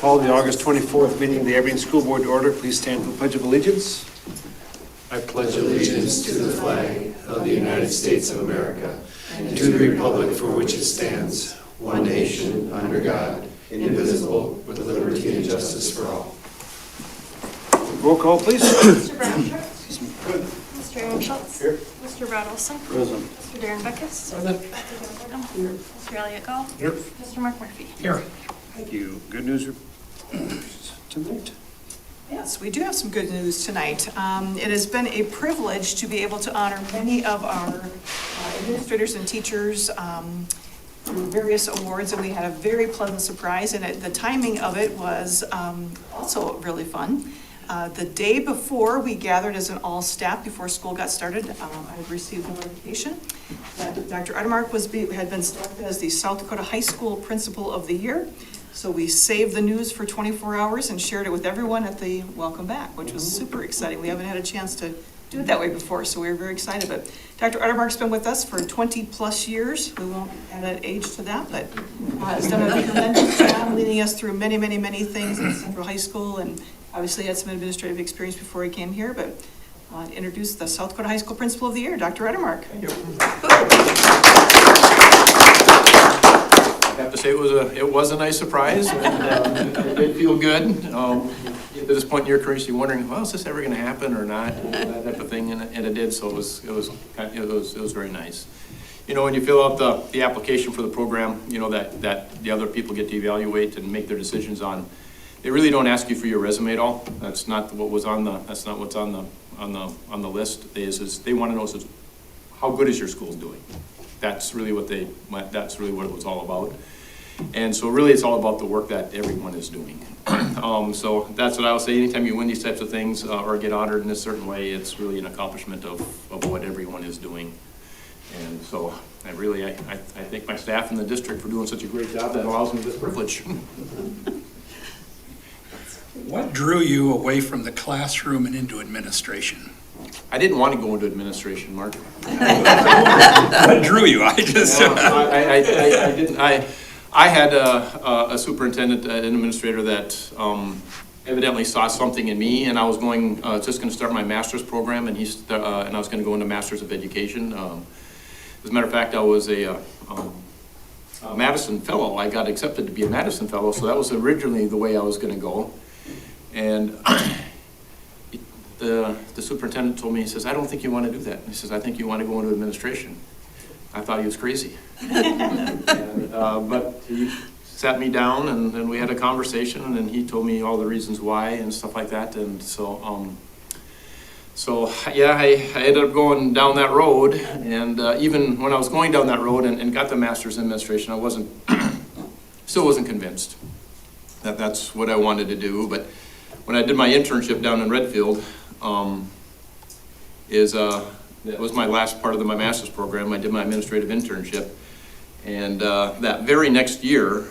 Call the August 24th meeting of the Aberdeen School Board to order. Please stand for the Pledge of Allegiance. I pledge allegiance to the flag of the United States of America and to the republic for which it stands, one nation, under God, indivisible, with liberty and justice for all. Roll call, please. Mr. Brown Schultz. Mr. Aaron Schultz. Here. Mr. Brad Olson. Present. Mr. Darren Beckus. Mr. John Here. Mr. Elliot Gall. Here. Mr. Mark Murphy. Here. Thank you. Good news tonight. Yes, we do have some good news tonight. It has been a privilege to be able to honor many of our administrators and teachers through various awards, and we had a very pleasant surprise, and the timing of it was also really fun. The day before we gathered as an all-staff before school got started, I received notification that Dr. Udemark had been selected as the South Dakota High School Principal of the Year. So we saved the news for 24 hours and shared it with everyone at the welcome back, which was super exciting. We haven't had a chance to do it that way before, so we were very excited. But Dr. Udemark's been with us for 20 plus years. We won't add an age to that, but has done a tremendous job leading us through many, many, many things at Central High School, and obviously had some administrative experience before he came here. But to introduce the South Dakota High School Principal of the Year, Dr. Udemark. I have to say it was a nice surprise, and it did feel good. At this point in your career, you're wondering, well, is this ever going to happen or not? That type of thing, and it did. So it was very nice. You know, when you fill out the application for the program, you know that the other people get to evaluate and make their decisions on. They really don't ask you for your resume at all. That's not what was on the. That's not what's on the list. They want to know is how good is your school doing. That's really what it was all about. And so really it's all about the work that everyone is doing. So that's what I will say. Anytime you win these types of things or get honored in a certain way, it's really an accomplishment of what everyone is doing. And so I thank my staff in the district for doing such a great job that allows me this privilege. What drew you away from the classroom and into administration? I didn't want to go into administration, Mark. What drew you? I didn't. I had a superintendent, an administrator that evidently saw something in me, and I was just going to start my master's program, and I was going to go into Master's of Education. As a matter of fact, I was a Madison Fellow. I got accepted to be a Madison Fellow, so that was originally the way I was going to go. And the superintendent told me, he says, I don't think you want to do that. He says, I think you want to go into administration. I thought he was crazy. But he sat me down and we had a conversation, and then he told me all the reasons why and stuff like that. And so yeah, I ended up going down that road. And even when I was going down that road and got the master's in administration, I still wasn't convinced that that's what I wanted to do. But when I did my internship down in Redfield, that was my last part of my master's program. I did my administrative internship, and that very next year,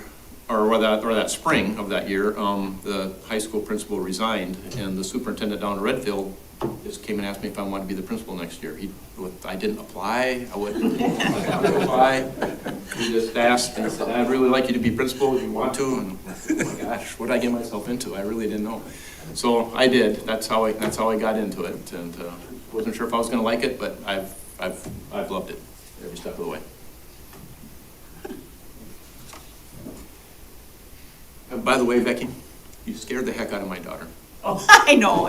or that spring of that year, the high school principal resigned, and the superintendent down in Redfield just came and asked me if I wanted to be the principal next year. I didn't apply. I wouldn't apply. He just asked, and he said, I'd really like you to be principal if you want to. And oh my gosh, what did I get myself into? I really didn't know. So I did. That's how I got into it, and wasn't sure if I was going to like it, but I've loved it every step of the way. By the way, Becky, you scared the heck out of my daughter. Oh, I know.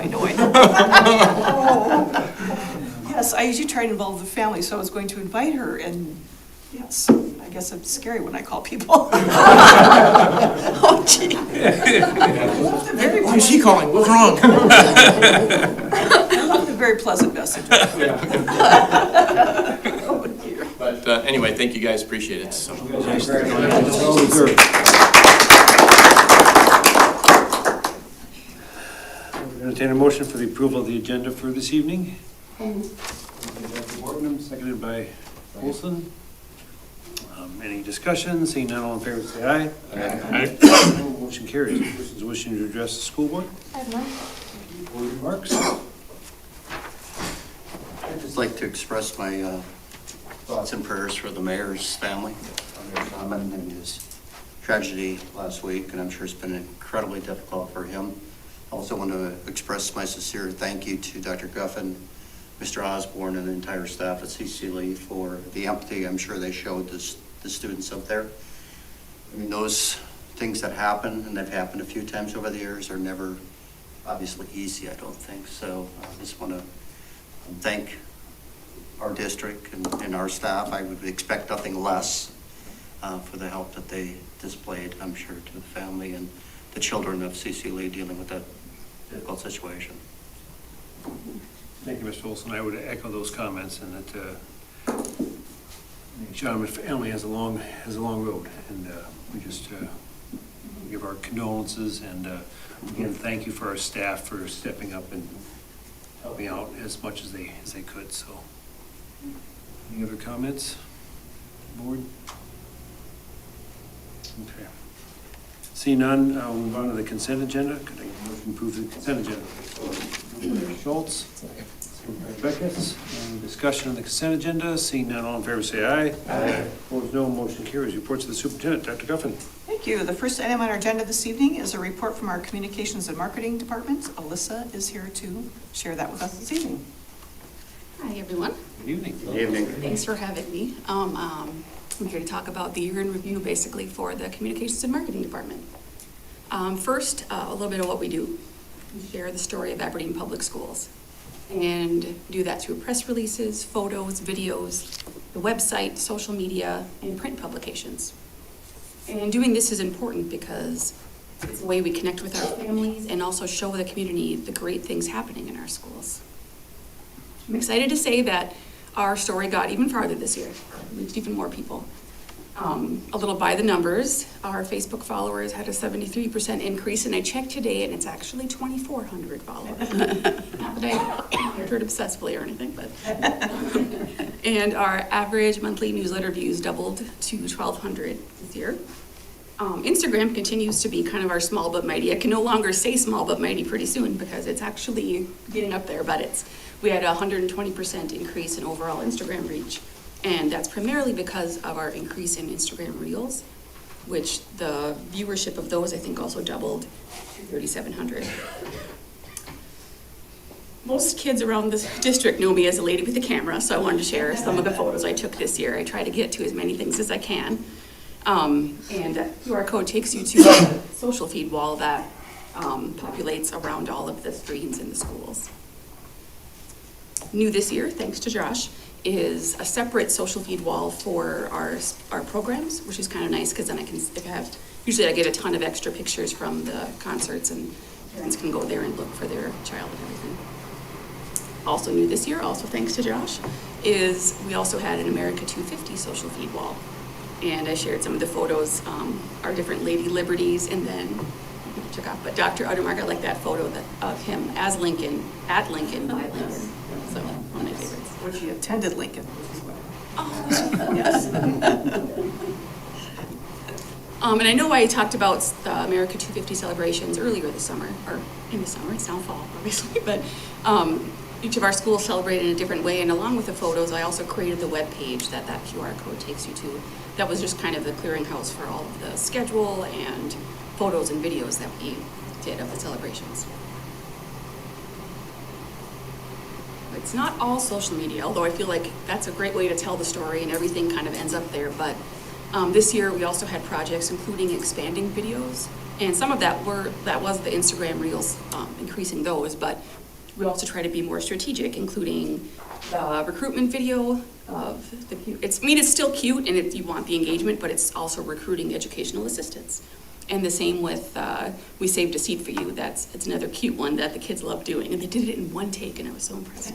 Yes, I usually try to involve the family, so I was going to invite her, and yes, I guess it's scary when I call people. Oh, gee. Why is she calling? What's wrong? I left a very pleasant message. Oh, dear. But anyway, thank you guys. Appreciate it. So. Entertain a motion for the approval of the agenda for this evening. Boardman, seconded by Olson. Any discussion? Seeing none, all in favor, say aye. Aye. Motion carries. Persons wishing to address the school board? I have none. Board remarks? I'd just like to express my thoughts and prayers for the mayor's family, Mayor Shamman and his tragedy last week, and I'm sure it's been incredibly difficult for him. I also want to express my sincere thank you to Dr. Guffin, Mr. Osborne, and the entire staff at CC Lee for the empathy I'm sure they showed the students up there. I mean, those things that happen, and they've happened a few times over the years, are never obviously easy, I don't think. So I just want to thank our district and our staff. I would expect nothing less for the help that they displayed, I'm sure, to the family and the children of CC Lee dealing with that difficult situation. Thank you, Mr. Olson. I would echo those comments, and that John and family has a long road, and we just give our condolences, and again, thank you for our staff for stepping up and helping out as much as they could. So, any other comments, board? Okay. See none, we'll move on to the consent agenda. Could I get a motion to approve the consent agenda? Schultz. Beckett. Any discussion on the consent agenda? Seeing none, all in favor say aye. Aye. Opposed, no. Motion carries. Reports of the superintendent. Dr. Guffin. Thank you. The first item on our agenda this evening is a report from our Communications and Marketing Department. Alyssa is here to share that with us this evening. Hi, everyone. Good evening. Good evening. Thanks for having me. I'm here to talk about the year in review, basically, for the Communications and Marketing Department. First, a little bit of what we do. We share the story of Aberdeen Public Schools, and do that through press releases, photos, videos, the website, social media, and print publications. And doing this is important because it's a way we connect with our families and also show the community the great things happening in our schools. I'm excited to say that our story got even farther this year, reached even more people. A little by the numbers, our Facebook followers had a 73% increase, and I checked today and it's actually 2,400 followers. Not that I heard obsessively or anything, but. And our average monthly newsletter views doubled to 1,200 this year. Instagram continues to be kind of our small but mighty. I can no longer say small but mighty pretty soon because it's actually getting up there, but we had a 120% increase in overall Instagram reach. And that's primarily because of our increase in Instagram Reels, which the viewership of those, I think, also doubled to 3,700. Most kids around this district know me as a lady with a camera, so I wanted to share some of the photos I took this year. I try to get to as many things as I can. And QR code takes you to a social feed wall that populates around all of the screens in the schools. New this year, thanks to Josh, is a separate social feed wall for our programs, which is kind of nice because then usually I get a ton of extra pictures from the concerts, and parents can go there and look for their child and everything. Also new this year, also thanks to Josh, is we also had an America 250 social feed wall. And I shared some of the photos, our different Lady Liberties, and then took off. But Dr. Uttermark, I like that photo of him as Lincoln, at Lincoln, by Lincoln. So one of my favorites. Which he attended Lincoln. Oh, yes. And I know I talked about the America 250 celebrations earlier this summer, or in the summer, it's now fall, obviously, but each of our schools celebrated in a different way, and along with the photos, I also created the web page that QR code takes you to. That was just kind of the clearinghouse for all of the schedule and photos and videos that we did of the celebrations. It's not all social media, although I feel like that's a great way to tell the story and everything kind of ends up there. But this year we also had projects including expanding videos, and some of that was the Instagram Reels, increasing those, but we also try to be more strategic, including the recruitment video of the cute. It's still cute and you want the engagement, but it's also recruiting educational assistants. And the same with We Saved a Seat for You. It's another cute one that the kids love doing, and they did it in one take, and I was so impressed.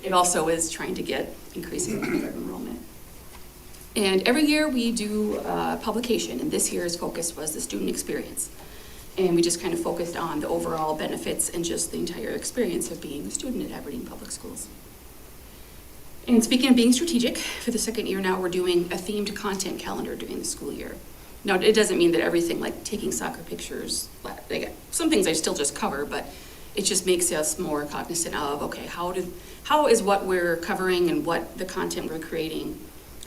It also is trying to get increasing enrollment. And every year we do a publication, and this year's focus was the student experience. And we just kind of focused on the overall benefits and just the entire experience of being a student at Aberdeen Public Schools. And speaking of being strategic, for the second year now, we're doing a themed content calendar during the school year. Now, it doesn't mean that everything, like taking soccer pictures, some things I still just cover, but it just makes us more cognizant of, okay, how is what we're covering and what the content we're creating,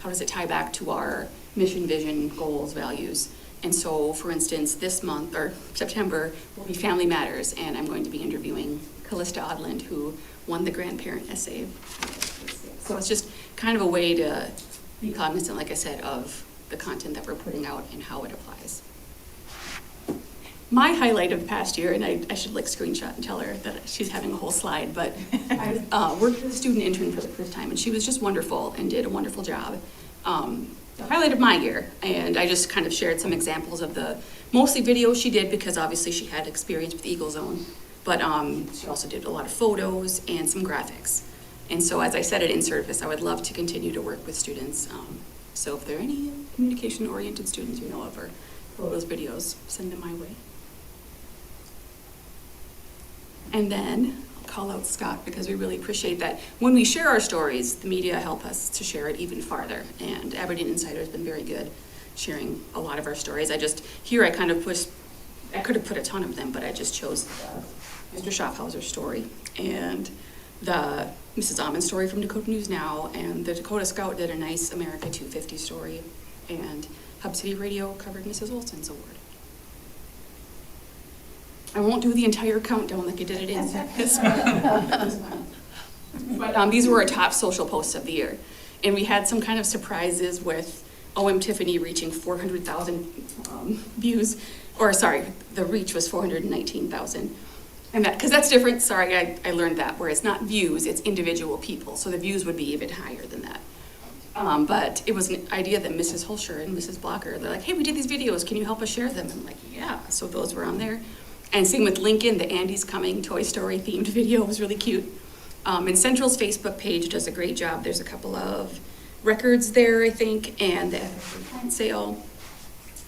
how does it tie back to our mission, vision, goals, values? And so, for instance, this month, or September, will be Family Matters, and I'm going to be interviewing Callista Odland, who won the grandparent essay. So it's just kind of a way to be cognizant, like I said, of the content that we're putting out and how it applies. My highlight of the past year, and I should like screenshot and tell her that she's having a whole slide, but I worked with a student intern for the first time, and she was just wonderful and did a wonderful job. The highlight of my year, and I just kind of shared some examples of the mostly videos she did because obviously she had experience with Eagle Zone, but she also did a lot of photos and some graphics. And so as I said at in-service, I would love to continue to work with students. So if there are any communication-oriented students you know of or photos, videos, send them my way. And then I'll call out Scott because we really appreciate that. When we share our stories, the media help us to share it even farther. And Aberdeen Insider has been very good sharing a lot of our stories. I kind of pushed, I could have put a ton of them, but I just chose Mr. Schaffhauser's story and the Mrs. Almond story from Dakota News Now, and the Dakota Scout did a nice America 250 story, and Hub City Radio covered Mrs. Olson's award. I won't do the entire countdown like I did it in service. But these were our top social posts of the year. And we had some kind of surprises with OM Tiffany reaching 400,000 views, or sorry, the reach was 419,000. And that, because that's different, sorry, I learned that, where it's not views, it's individual people. So the views would be even higher than that. But it was an idea that Mrs. Hulsher and Mrs. Blocker, they're like, hey, we did these videos, can you help us share them? I'm like, yeah, so those were on there. And same with Lincoln, the Andy's Coming Toy Story themed video was really cute. And Central's Facebook page does a great job. There's a couple of records there, I think, and the plant sale.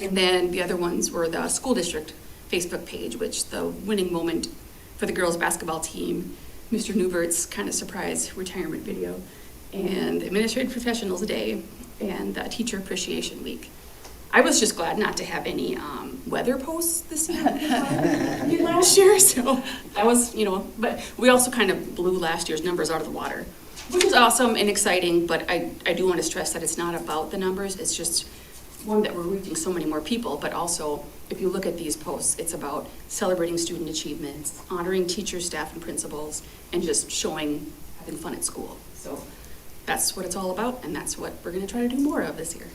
And then the other ones were the school district Facebook page, which the winning moment for the girls basketball team, Mr. Newbert's kind of surprise retirement video, and Administrative Professionals Day, and the Teacher Appreciation Week. I was just glad not to have any weather posts this year last year, so that was, but we also kind of blew last year's numbers out of the water, which is awesome and exciting, but I do want to stress that it's not about the numbers, it's just one that we're reaching so many more people, but also if you look at these posts, it's about celebrating student achievements, honoring teachers, staff, and principals, and just having fun at school. So that's what it's all about, and that's what we're going to try to do more of this year.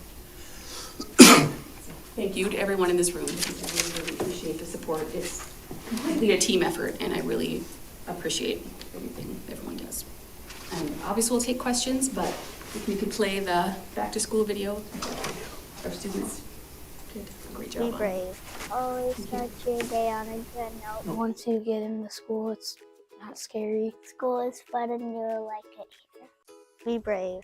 Thank you to everyone in this room. I really appreciate the support. It's completely a team effort, and I really appreciate everything everyone does. And obviously we'll take questions, but if we could play the back to school video, our students did a great job. Be brave. Always start your day on a good note. Once you get into school, it's not scary. School is fun and you'll like it here. Be brave.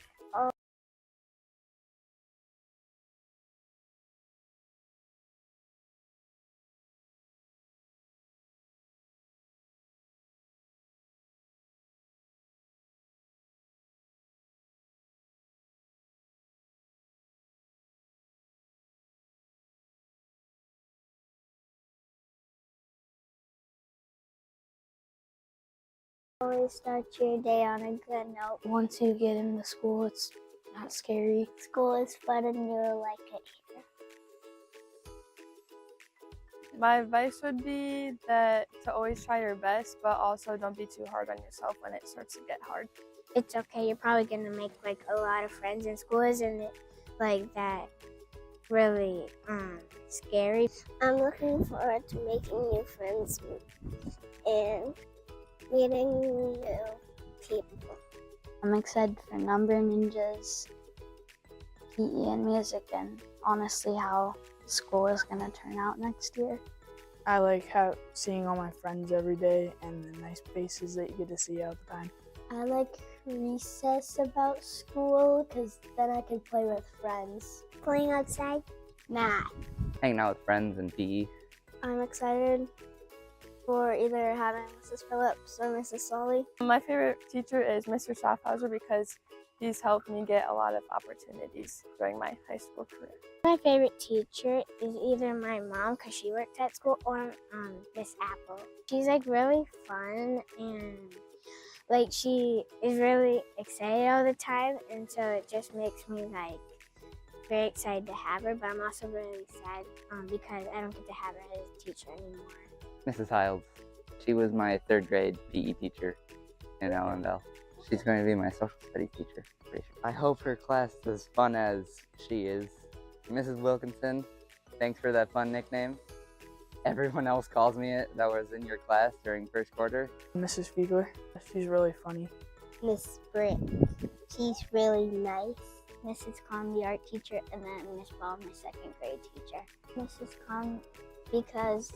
Always start your day on a good note. Once you get into school, it's not scary. School is fun and you'll like it here. My advice would be that to always try your best, but also don't be too hard on yourself when it starts to get hard. It's okay. You're probably gonna make like a lot of friends in school. Isn't it like that really scary? I'm looking forward to making new friends and meeting new people. I'm excited for Number Ninjas, PE and music, and honestly how school is going to turn out next year. I like seeing all my friends every day and the nice faces that you get to see all the time. I like recess about school because then I can play with friends. Playing outside? Math. Hanging out with friends and PE. I'm excited for either having Mrs. Phillips or Mrs. Solly. My favorite teacher is Mr. Schaffhauser because he's helped me get a lot of opportunities during my high school career. My favorite teacher is either my mom because she works at school or Miss Apple. She's like really fun and Like, she is really excited all the time, and so it just makes me like very excited to have her, but I'm also really sad because I don't get to have her as a teacher anymore. Mrs. Hiles. She was my 3rd grade PE teacher in Allendale. She's going to be my social studies teacher. Pretty sure. I hope her class is as fun as she is. Mrs. Wilkinson, thanks for that fun nickname. Everyone else calls me it that was in your class during first quarter. Mrs. Fiegler, she's really funny. Miss Britt, she's really nice. Mrs. Kong, the art teacher, and then Miss Ball, my 2nd grade teacher. Mrs. Kong, because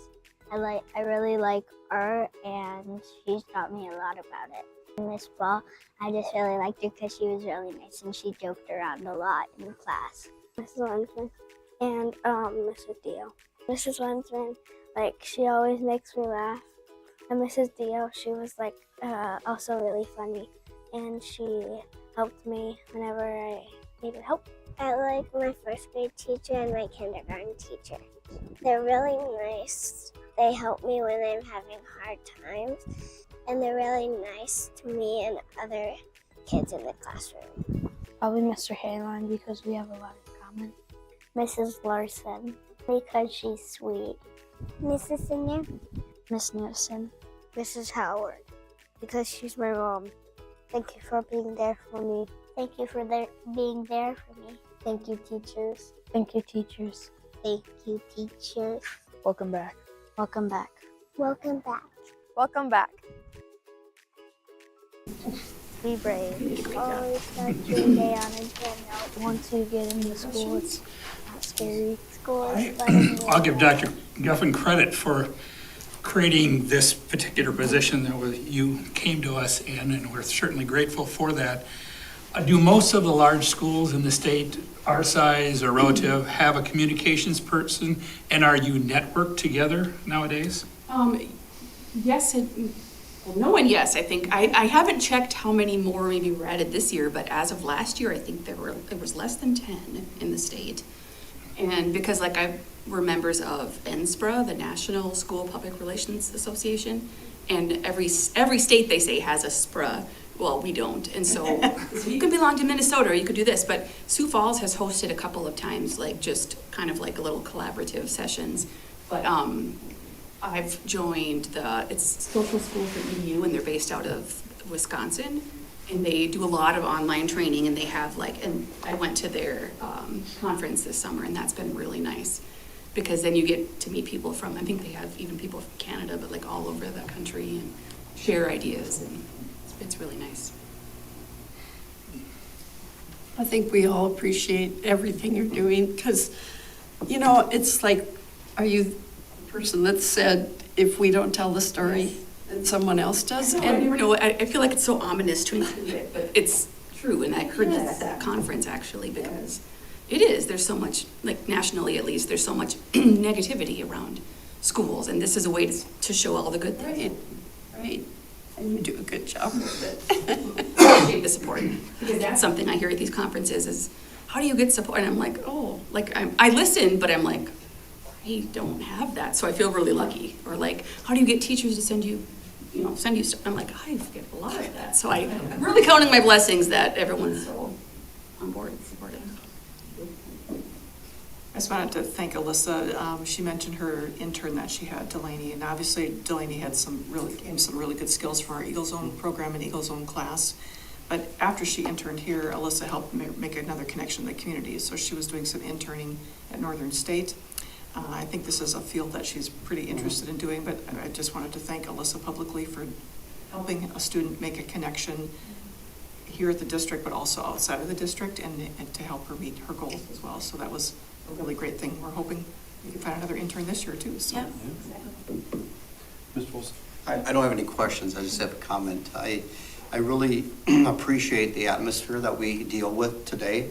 I really like art, and she's taught me a lot about it. Miss Ball, I just really liked her because she was really nice and she joked around a lot in class. Mrs. Lensman and Mrs. Dio. Mrs. Lensman, like, she always makes me laugh. And Mrs. Dio, she was like also really funny, and she helped me whenever I needed help. I like my 1st grade teacher and my kindergarten teacher. They're really nice. They help me when I'm having hard times, and they're really nice to me and other kids in the classroom. Probably Mr. Hayline because we have a lot in common. Mrs. Larson, because she's sweet. Mrs. Singer. Miss Nielsen. Mrs. Howard, because she's my mom. Thank you for being there for me. Thank you for being there for me. Thank you, teachers. Thank you, teachers. Thank you, teachers. Welcome back. Welcome back. Welcome back. Welcome back. Be brave. Always start your day on a good note. Once you get into school, it's not scary. School is fun and I'll give Dr. Guffin credit for creating this particular position that you came to us in, and we're certainly grateful for that. Do most of the large schools in the state, our size or relative, have a communications person, and are you networked together nowadays? Yes, well, no and yes. I think I haven't checked how many more maybe were added this year, but as of last year, I think there was less than 10 in the state. And because we're members of NSPRA, the National School Public Relations Association, and every state they say has a SPRA. Well, we don't, and so you could belong to Minnesota or you could do this, but Sioux Falls has hosted a couple of times, like just kind of like a little collaborative sessions. But I've joined it's Social School for EDU, and they're based out of Wisconsin, and they do a lot of online training, and they have and I went to their conference this summer, and that's been really nice, because then you get to meet people from, I think they have even people from Canada, but like all over the country, and share ideas, and it's really nice. I think we all appreciate everything you're doing because, it's like, are you the person that said, if we don't tell the story, then someone else does? And I feel like it's so ominous to include it, but it's true, and I heard that at that conference actually, because it is, there's so much, like nationally at least, there's so much negativity around schools, and this is a way to show all the good things. Right. And you do a good job with it. Appreciate the support, because that's something I hear at these conferences is, how do you get support? And I'm like, I listen, but I'm like, I don't have that, so I feel really lucky. Or like, how do you get teachers to send you stuff? I'm like, I get a lot of that. So I'm really counting my blessings that everyone's so on board and supportive. I just wanted to thank Alyssa. She mentioned her intern that she had, Delaney, and obviously Delaney had some really good skills for our Eagle Zone program and Eagle Zone class. But after she interned here, Alyssa helped make another connection in the community. So she was doing some interning at Northern State. I think this is a field that she's pretty interested in doing, but I just wanted to thank Alyssa publicly for helping a student make a connection here at the district, but also outside of the district, and to help her meet her goals as well. So that was a really great thing. We're hoping we can find another intern this year too. So. Yeah, exactly. Mr. Wilson? I don't have any questions. I just have a comment. I really appreciate the atmosphere that we deal with today.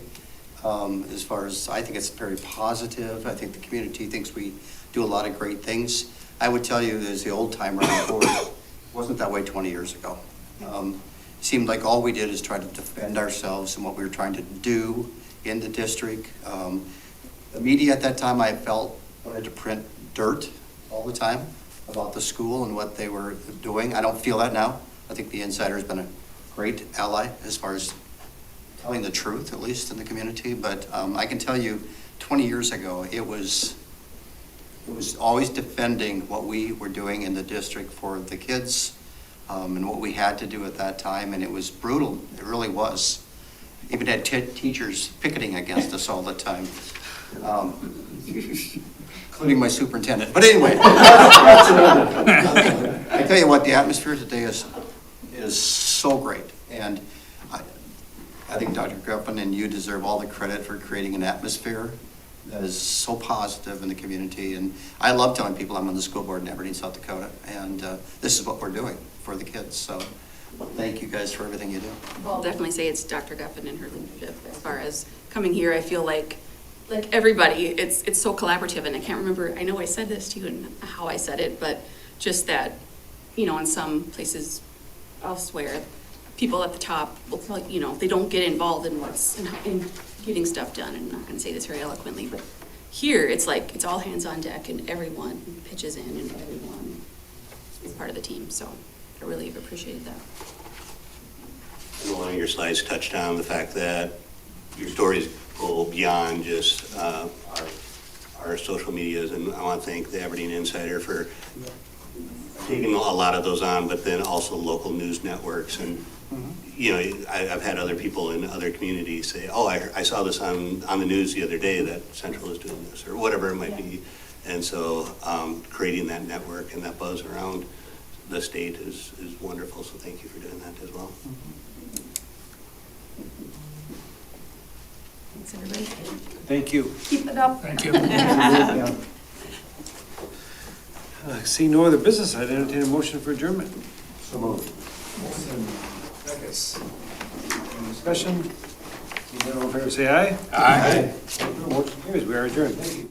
As far as, I think it's very positive. I think the community thinks we do a lot of great things. I would tell you, as the old timer on board, it wasn't that way 20 years ago. It seemed like all we did is try to defend ourselves and what we were trying to do in the district. The media at that time, I felt, wanted to print dirt all the time about the school and what they were doing. I don't feel that now. I think the Insider's been a great ally as far as telling the truth, at least in the community. But I can tell you, 20 years ago, it was always defending what we were doing in the district for the kids and what we had to do at that time. And it was brutal. It really was. Even had teachers picketing against us all the time, including my superintendent. But anyway, I tell you what, the atmosphere today is so great. And I think Dr. Guffin and you deserve all the credit for creating an atmosphere that is so positive in the community. And I love telling people I'm on the school board in Aberdeen, South Dakota, and this is what we're doing for the kids. So thank you guys for everything you do. I'll definitely say it's Dr. Guffin and her leadership. As far as coming here, I feel like everybody, it's so collaborative, and I can't remember, I know I said this to you and how I said it, but just that, you know, in some places elsewhere, people at the top will tell you, know, they don't get involved in in getting stuff done. And I'm not going to say this very eloquently, but here it's like it's all hands on deck, and everyone pitches in, and everyone is part of the team. So I really have appreciated that. And one of your slides touched on the fact that your stories go beyond just our social medias, and I want to thank the Aberdeen Insider for taking a lot of those on, but then also local news networks. And you know, I've had other people in other communities say, oh, I saw this on the news the other day that Central is doing this, or whatever it might be. And so creating that network and that buzz around the state is wonderful. So thank you for doing that as well. Thanks, everybody. Thank you. Keep it up. Thank you. See no other business, I'd entertain a motion for adjournment. So moved. Seconds. Any discussion? All in favor, say aye. Aye. Motion carries. We are adjourned. Thank you.